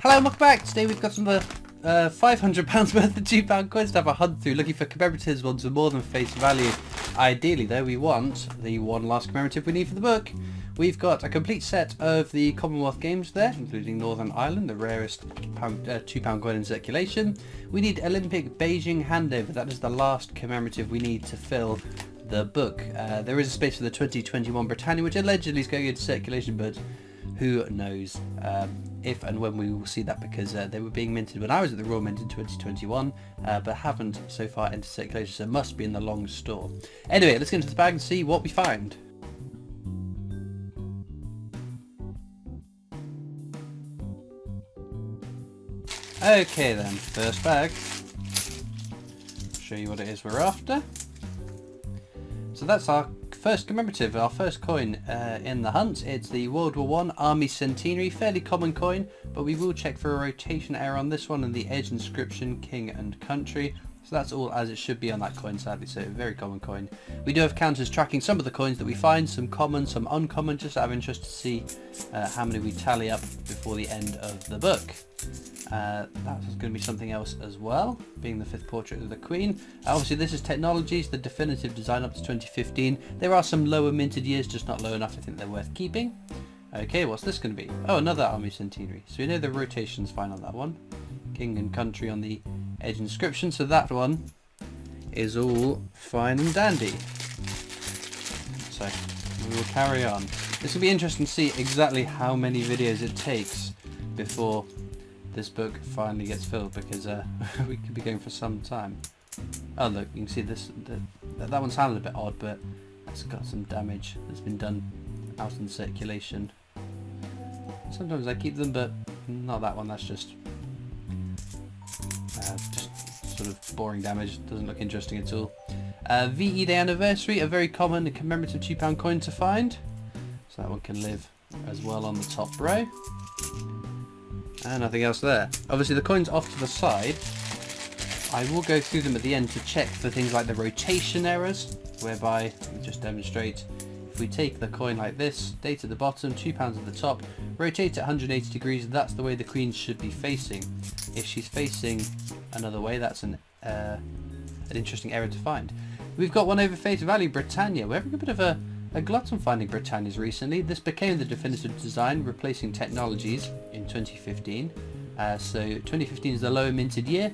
Hello and welcome back. Today we've got some £500 worth of £2 coins to have a hunt through, looking for commemoratives, ones with more than face value. Ideally though, we want the one last commemorative we need for the book. We've got a complete set of the Commonwealth Games there, including Northern Ireland, the rarest £2 coin in circulation. We need Olympic Beijing Handover. That is the last commemorative we need to fill the book. There is a space for the 2021 Britannia, which allegedly is going into circulation, but who knows if and when we will see that, because they were being minted when I was at the Royal Mint in 2021, but haven't so far entered circulation, so it must be in the long store. Anyway, let's get into the bag and see what we find. Okay then, first bag. I'll show you what it is we're after. So that's our first commemorative, our first coin in the hunt. It's the World War I Army Centenary, fairly common coin, but we will check for a rotation error on this one and the edge inscription King and Country. So that's all as it should be on that coin, sadly, so a very common coin. We do have counters tracking some of the coins that we find, some common, some uncommon, just out of interest to see how many we tally up before the end of the book. That's going to be something else as well, being the fifth portrait of the Queen. Obviously this is Technologies, the definitive design up to 2015. There are some lower minted years, just not low enough I think they're worth keeping. Okay, what's this going to be? Oh, another Army Centenary. So we know the rotation's fine on that one. King and Country on the edge inscription, so that one is all fine and dandy. So we will carry on. This will be interesting to see exactly how many videos it takes before this book finally gets filled, because we could be going for some time. Oh look, you can see this. That one sounded a bit odd, but it's got some damage that's been done out in circulation. Sometimes I keep them, but not that one. That's just sort of boring damage. Doesn't look interesting at all. VE Day Anniversary, a very common commemorative £2 coin to find. So that one can live as well on the top row. And nothing else there. Obviously the coins off to the side, I will go through them at the end to check for things like the rotation errors, whereby, we just demonstrate, if we take the coin like this, date at the bottom, £2 at the top, rotate at 180 degrees, that's the way the Queen should be facing. If she's facing another way, that's an interesting error to find. We've got one over face value, Britannia. We're having a bit of a glut on finding Britannias recently. This became the definitive design, replacing Technologies in 2015. So 2015 is the lower minted year.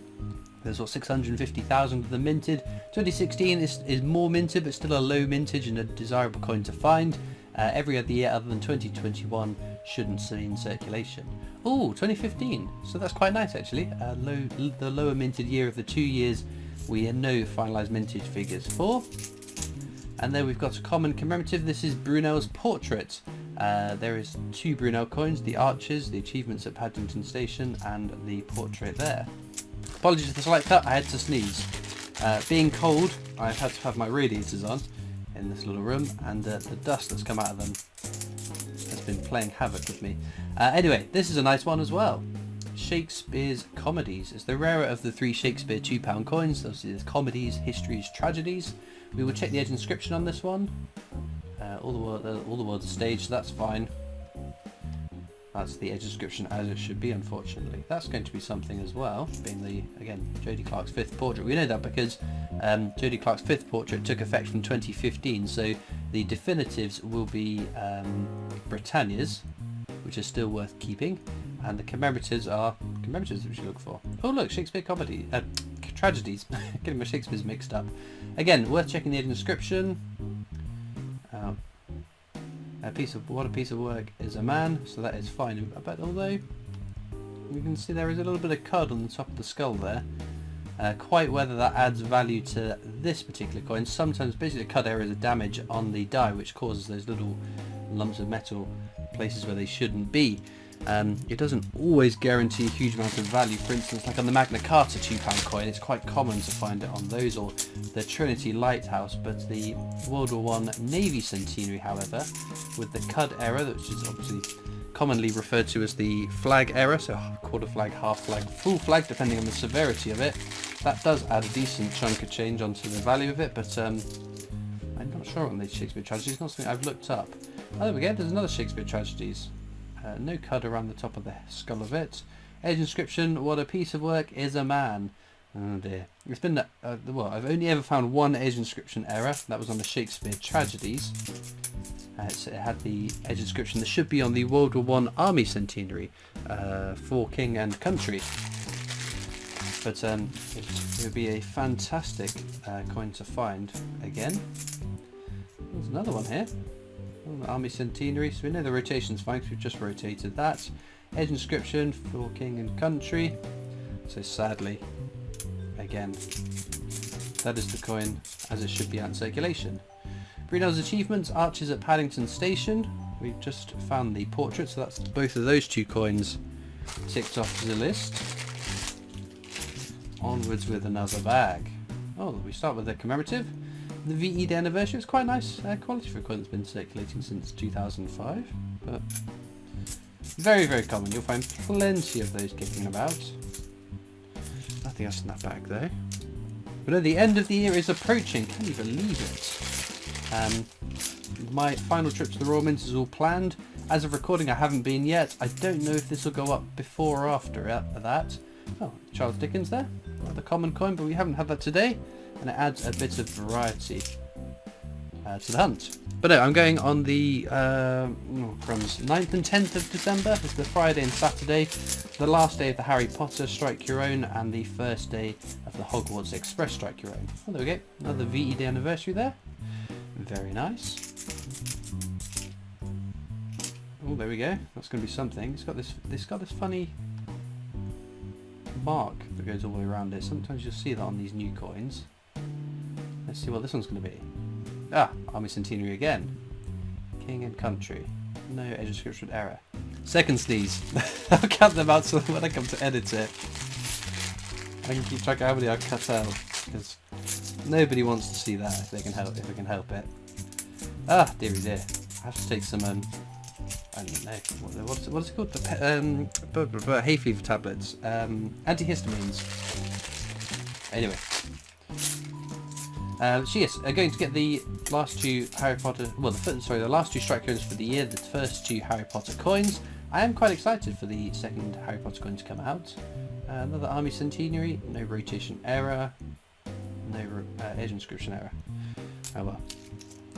There's what, 650,000 of them minted. 2016 is more minted, but still a low mintage and a desirable coin to find. Every other year other than 2021 shouldn't see in circulation. Oh, 2015. So that's quite nice actually. The lower minted year of the 2 years we know finalised mintage figures for. And then we've got a common commemorative. This is Brunel's portrait. There is 2 Brunel coins, the arches, the achievements at Paddington Station, and the portrait there. Apologies for the slight cut, I had to sneeze. Being cold, I've had to have my radiators on in this little room, and the dust that's come out of them has been playing havoc with me. Anyway, this is a nice one as well. Shakespeare's Comedies. It's the rarer of the 3 Shakespeare £2 coins. Obviously there's comedies, histories, tragedies. We will check the edge inscription on this one. All the words are staged, so that's fine. That's the edge inscription as it should be, unfortunately. That's going to be something as well, being the, again, Jodie Clark's 5th portrait. We know that because Jodie Clark's 5th portrait took effect from 2015, so the definitives will be Britannia's, which are still worth keeping, and the commemoratives are commemoratives that we should look for. Oh look, Shakespeare comedy, tragedies. Getting my Shakespeare's mixed up. Again, worth checking the inscription. What a piece of work is a man. So that is fine. But although you can see there is a little bit of cud on the top of the skull there. Quite whether that adds value to this particular coin. Sometimes basically the cud error is a damage on the die, which causes those little lumps of metal places where they shouldn't be. It doesn't always guarantee a huge amount of value. For instance, like on the Magna Carta £2 coin, it's quite common to find it on those, or the Trinity Lighthouse. But the World War I Navy Centenary, however, with the cud error, which is obviously commonly referred to as the flag error, so quarter flag, half flag, full flag, depending on the severity of it, that does add a decent chunk of change onto the value of it. But I'm not sure on these Shakespeare tragedies. It's not something I've looked up. Oh, there we go. There's another Shakespeare tragedies. No cud around the top of the skull of it. Age inscription, what a piece of work is a man. Oh dear. It's been, well, I've only ever found one age inscription error. That was on the Shakespeare tragedies. It had the age inscription that should be on the World War One Army Centenary for King and Country. But it would be a fantastic coin to find again. There's another one here. Oh, the Army Centenary. So we know the rotation's fine because we've just rotated that. Edge inscription for King and Country. So sadly, again, that is the coin as it should be out in circulation. Brunel's achievements, arches at Paddington Station. We've just found the portrait, so that's both of those two coins ticked off to the list. Onwards with another bag. Oh, we start with the commemorative. The VE Day anniversary. It's quite nice quality for a coin that's been circulating since 2005, but very, very common. You'll find plenty of those kicking about. Nothing else in that bag though. But no, the end of the year is approaching. Can you believe it? My final trip to the Royal Mint is all planned. As of recording, I haven't been yet. I don't know if this will go up before or after that. Oh, Charles Dickens there. Rather common coin, but we haven't had that today. And it adds a bit of variety to the hunt. But no, I'm going on the from 9th and 10th of December. It's the Friday and Saturday. The last day of the Harry Potter Strike Your Own and the first day of the Hogwarts Express Strike Your Own. Oh, there we go. Another VE Day anniversary there. Very nice. Oh, there we go. That's going to be something. It's got this funny mark that goes all the way around it. Sometimes you'll see that on these new coins. Let's see what this one's going to be. Ah, Army Centenary again. King and Country. No edge inscription error. Second sneeze. I'll count them out so when I come to edit it, I can keep track of how many I cut out, because nobody wants to see that if they can help it. Ah, dearie dear. I have to take some I don't know what is it called? The hay fever tablets. Antihistamines. Anyway. So yes, going to get the last two Harry Potter, well, the last two strike coins for the year, the first two Harry Potter coins. I am quite excited for the second Harry Potter coin to come out. Another Army Centenary, no rotation error, no edge inscription error. Oh well.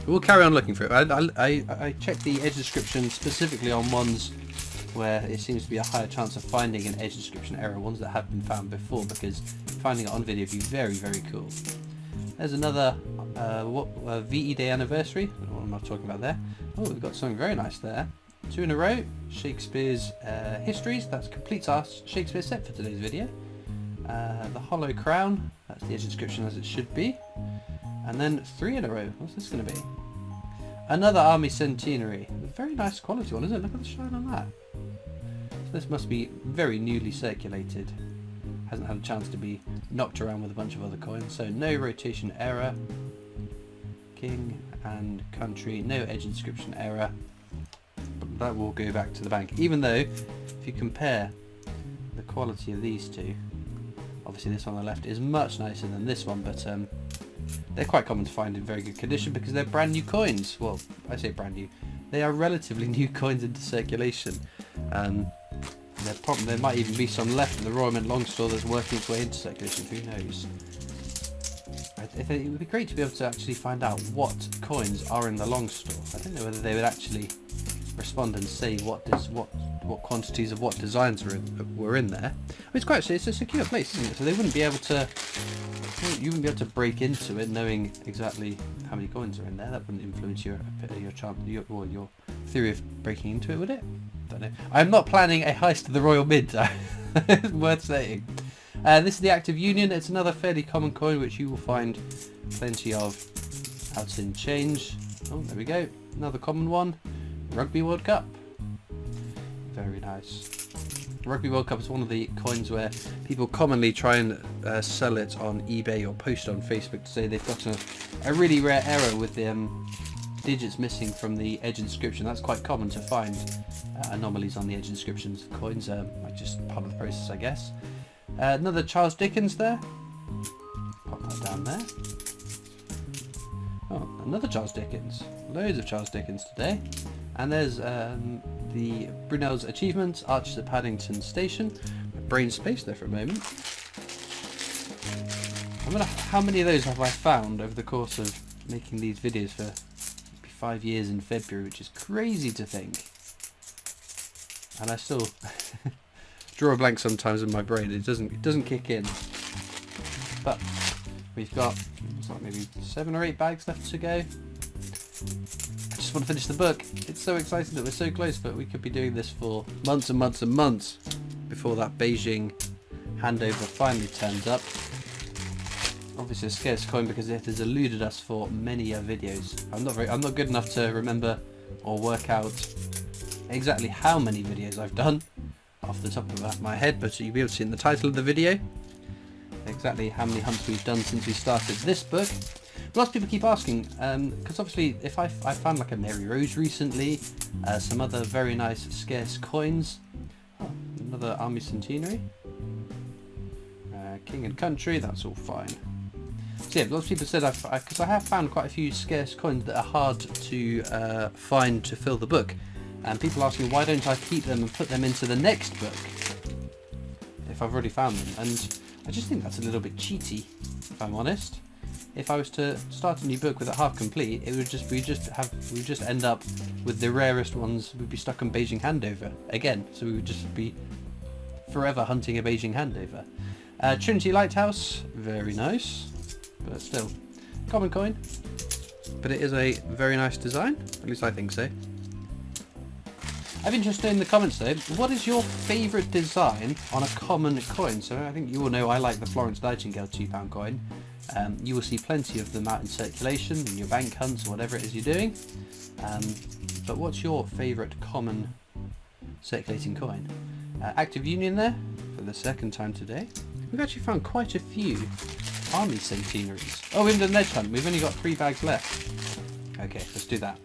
We'll carry on looking for it. I checked the edge inscription specifically on ones where it seems to be a higher chance of finding an edge inscription error, ones that have been found before, because finding it on video would be very, very cool. There's another VE Day anniversary. I don't know what I'm not talking about there. Oh, we've got something very nice there. 2 in a row. Shakespeare's histories. That completes our Shakespeare set for today's video. The Hollow Crown. That's the edge inscription as it should be. And then 3 in a row. What's this going to be? Another Army Centenary. A very nice quality one, isn't it? Look at the shine on that. So this must be very newly circulated. Hasn't had a chance to be knocked around with a bunch of other coins. So no rotation error. King and Country. No edge inscription error. But that will go back to the bank. Even though, if you compare the quality of these two, obviously this one on the left is much nicer than this one, but they're quite common to find in very good condition because they're brand new coins. Well, I say brand new. They are relatively new coins into circulation. There might even be some left in the Royal Mint Long Store that's working its way into circulation. Who knows? It would be great to be able to actually find out what coins are in the Long Store. I don't know whether they would actually respond and say what quantities of what designs were in there. It's a secure place, isn't it? So they wouldn't be able to. You wouldn't be able to break into it knowing exactly how many coins are in there. That wouldn't influence your theory of breaking into it, would it? Don't know. I'm not planning a heist of the Royal Mint. Worth saying. This is the Active Union. It's another fairly common coin which you will find plenty of out in change. Oh, there we go. Another common one. Rugby World Cup. Very nice. Rugby World Cup is one of the coins where people commonly try and sell it on eBay or post on Facebook to say they've got a really rare error with the digits missing from the edge inscription. That's quite common to find anomalies on the edge inscriptions of coins. Just part of the process, I guess. Another Charles Dickens there. Pop that down there. Oh, another Charles Dickens. Loads of Charles Dickens today. And there's the Brunel's Achievements, Arches at Paddington Station. brain space there for a moment. I wonder how many of those have I found over the course of making these videos for 5 years in February, which is crazy to think. And I still draw a blank sometimes in my brain. It doesn't kick in. But we've got like maybe 7 or 8 bags left to go. I just want to finish the book. It's so exciting that we're so close, but we could be doing this for months and months and months before that Beijing handover finally turns up. Obviously a scarce coin because it has eluded us for many videos. I'm not good enough to remember or work out exactly how many videos I've done off the top of my head, but you'll be able to see in the title of the video exactly how many hunts we've done since we started this book. Lots of people keep asking, because obviously if I found like a Mary Rose recently, some other very nice scarce coins, another Army Centenary, King and Country, that's all fine. So yeah, lots of people said, because I have found quite a few scarce coins that are hard to find to fill the book, and people asking why don't I keep them and put them into the next book if I've already found them, and I just think that's a little bit cheaty, if I'm honest. If I was to start a new book with it half complete, it would we'd just end up with the rarest ones. We'd be stuck on Beijing handover again, so we would just be forever hunting a Beijing handover. Trinity Lighthouse, very nice, but still common coin, but it is a very nice design, at least I think so. I'm interested in the comments though, what is your favourite design on a common coin? So I think you all know I like the Florence Nightingale £2 coin. You will see plenty of them out in circulation in your bank hunts or whatever it is you're doing. But what's your favourite common circulating coin? Active Union there for the second time today. We've actually found quite a few Army Centenaries. Oh, we haven't done an edge hunt. We've only got 3 bags left. Okay, let's do that.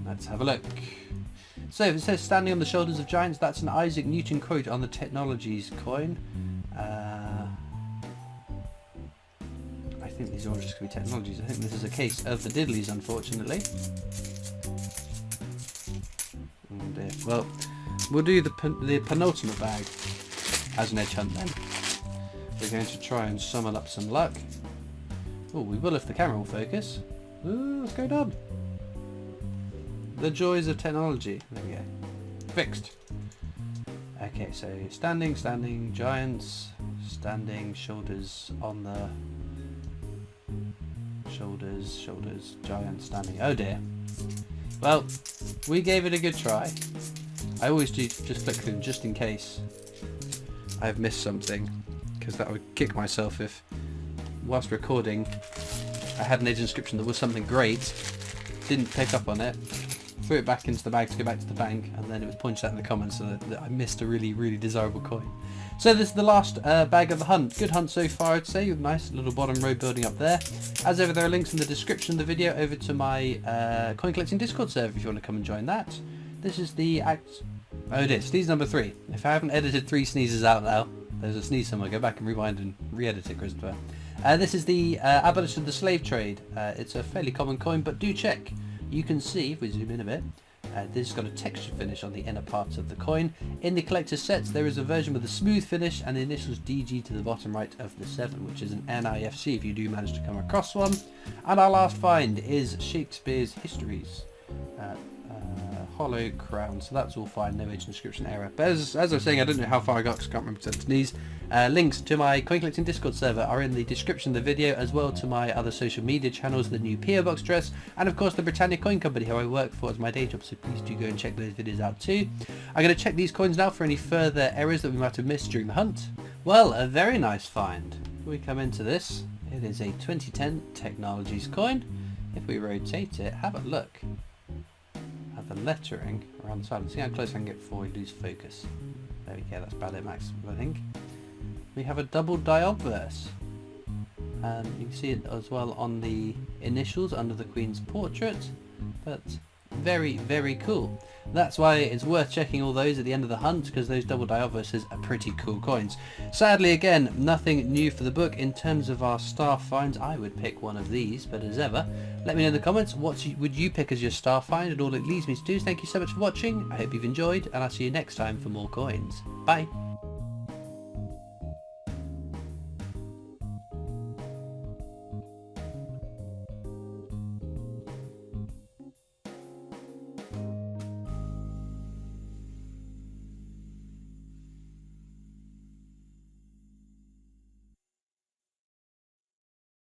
Let's have a look. So if it says standing on the shoulders of giants, that's an Isaac Newton quote on the Technologies coin. I think these are all just going to be Technologies. I think this is a case of the Diddleys, unfortunately. Oh dear. Well, we'll do the penultimate bag as an edge hunt then. We're going to try and summon up some luck. Oh, we will if the camera will focus. Ooh, what's going on? The joys of technology. There we go. Fixed. Okay, so standing, giants, standing, shoulders on the... Shoulders, giants, standing. Oh dear. Well, we gave it a good try. I always do just click through just in case I've missed something, because that would kick myself if, whilst recording, I had an edge inscription that was something great, didn't pick up on it, threw it back into the bag to go back to the bank, and then it was pointed out in the comments that I missed a really, really desirable coin. So this is the last bag of the hunt. Good hunt so far, I'd say, with nice little bottom row building up there. As ever, there are links in the description of the video over to my coin collecting Discord server if you want to come and join that. This is the oh it is, sneeze number 3. If I haven't edited 3 sneezes out now, there's a sneeze somewhere, go back and rewind and re-edit it, Christopher. This is the abolition of the slave trade. It's a fairly common coin, but do check. You can see, if we zoom in a bit, this has got a texture finish on the inner parts of the coin. In the collector's sets there is a version with a smooth finish and the initials DG to the bottom right of the 7, which is an NIFC if you do manage to come across one. And our last find is Shakespeare's Histories. Hollow crown, so that's all fine, no edge inscription error. But as I was saying, I don't know how far I got because I can't remember Cantonese. Links to my coin collecting Discord server are in the description of the video, as well to my other social media channels, the new PO Box address, and of course the Britannia Coin Company, who I work for as my day job, so please do go and check those videos out too. I'm going to check these coins now for any further errors that we might have missed during the hunt. Well, a very nice find. If we come into this, it is a 2010 Technologies coin. If we rotate it, have a look at the lettering around the side. Let's see how close I can get before we lose focus. There we go, that's about it, Max, I think. We have a double die obverse. You can see it as well on the initials under the Queen's portrait, but Very, very cool. That's why it's worth checking all those at the end of the hunt, because those double Diophuses are pretty cool coins. Sadly, again, nothing new for the book. In terms of our star finds, I would pick one of these, but as ever, let me know in the comments what would you pick as your star find, and all it leaves me to do is thank you so much for watching. I hope you've enjoyed, and I'll see you next time for more coins. Bye!